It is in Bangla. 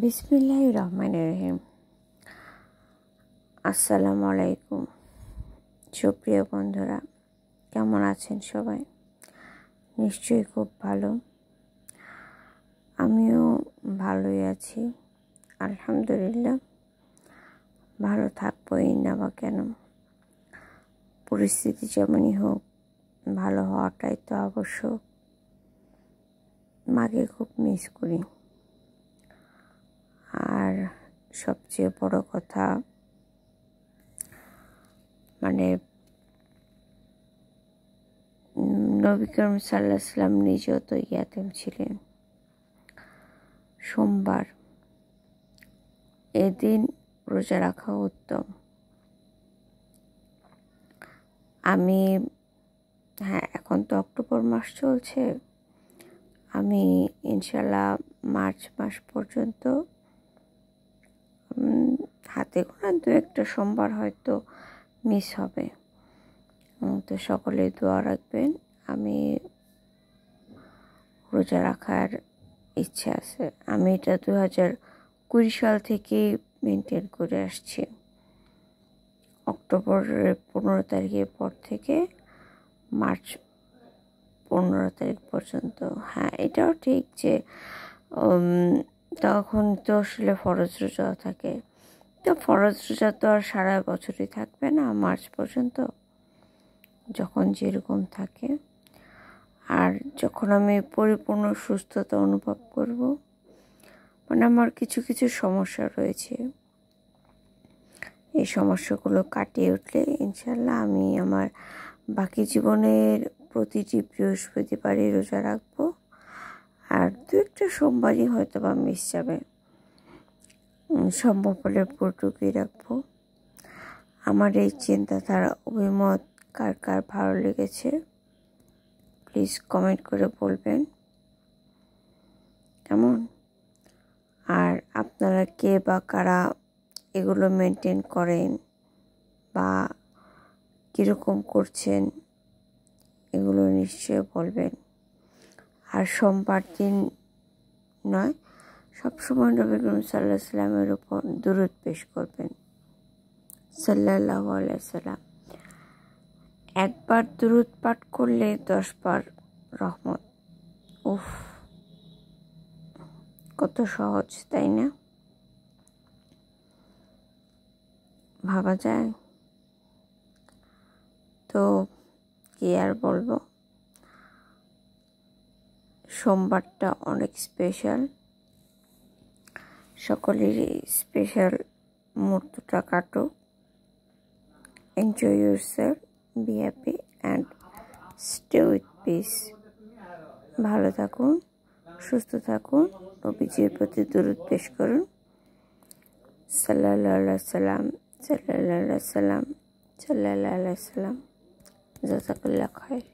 বিসমিল্লাহির রহমানির রহিম। আসসালামু আলাইকুম। সুপ্রিয় বন্ধুরা, কেমন আছেন সবাই? নিশ্চয়ই খুব ভালো। আমিও ভালোই আছি, আলহামদুলিল্লাহ। ভালো থাকবোই না বা কেন, পরিস্থিতি যেমনই হোক ভালো হওয়াটাই তো আবশ্যক। মাকে খুব মিস করি। আর সবচেয়ে বড় কথা, নবী করিম সাল্লাল্লাহু আলাইহি ওয়াসাল্লাম নিজেও তো ইয়াতীম ছিলেন। সোমবার এদিন রোজা রাখা উত্তম। এখন তো অক্টোবর মাস চলছে, আমি ইনশাল্লাহ মার্চ মাস পর্যন্ত হাতে গোনা 2-1টা সোমবার হয়তো মিস হবে। তো সকলে দোয়া রাখবেন। আমি রোজা রাখার ইচ্ছে আছে। আমি এটা 2020 সাল থেকেই মেনটেন করে আসছি। অক্টোবরের 15 তারিখের পর থেকে মার্চ 15 তারিখ পর্যন্ত। হ্যাঁ, এটাও ঠিক যে তখন তো আসলে ফরজ রোজা থাকে। তো ফরজ রোজা তো আর সারা বছরই থাকবে না, মার্চ পর্যন্ত যখন যেরকম থাকে। আর যখন আমি পরিপূর্ণ সুস্থতা অনুভব করব, আমার কিছু কিছু সমস্যা রয়েছে, এই সমস্যাগুলো কাটিয়ে উঠলে ইনশাল্লাহ আমি আমার বাকি জীবনের প্রতিটি বৃহস্পতিবারই রোজা রাখবো। আর 2-1টা সোমবারই হয়তো বা মিস যাবে, সম্ভব হলে পুরোটুকুই রাখবো। আমার এই চিন্তাধারা অভিমত কার কার ভালো লেগেছে প্লিজ কমেন্ট করে বলবেন কেমন। আর আপনারা কে বা কারা এগুলো মেনটেন করেন বা কীরকম করছেন এগুলো নিশ্চয়ই বলবেন। আর সোমবার দিন নয়, সবসময় নবী করিম সাল্লাল্লাহু আলাইহি ওয়াসাল্লামের উপর দুরূদ পেশ করবেন, সাল্লাল্লাহু আলাইহি ওয়াসাল্লাম। একবার দুরূদ পাঠ করলে 10 বার রহমত। উফ, কত সহজ, তাই না? ভাবা যায়? তো কি আর বলবো, সোমবারটা অনেক স্পেশাল। সকলেরই স্পেশাল মুহূর্তটা কাটুক। Enjoy yourself, be happy and stay with piece. ভালো থাকুন, সুস্থ থাকুন, নবীজির প্রতি দুরূদ পেশ করুন, সাল্লাল্লাহু আলাইহি ওয়াসাল্লাম, সাল্লাল্লাহু আলাইহি ওয়াসাল্লাম, সাল্লাল্লাহু আলাইহি ওয়াসাল্লাম। জাযাকাল্লাহু খায়র।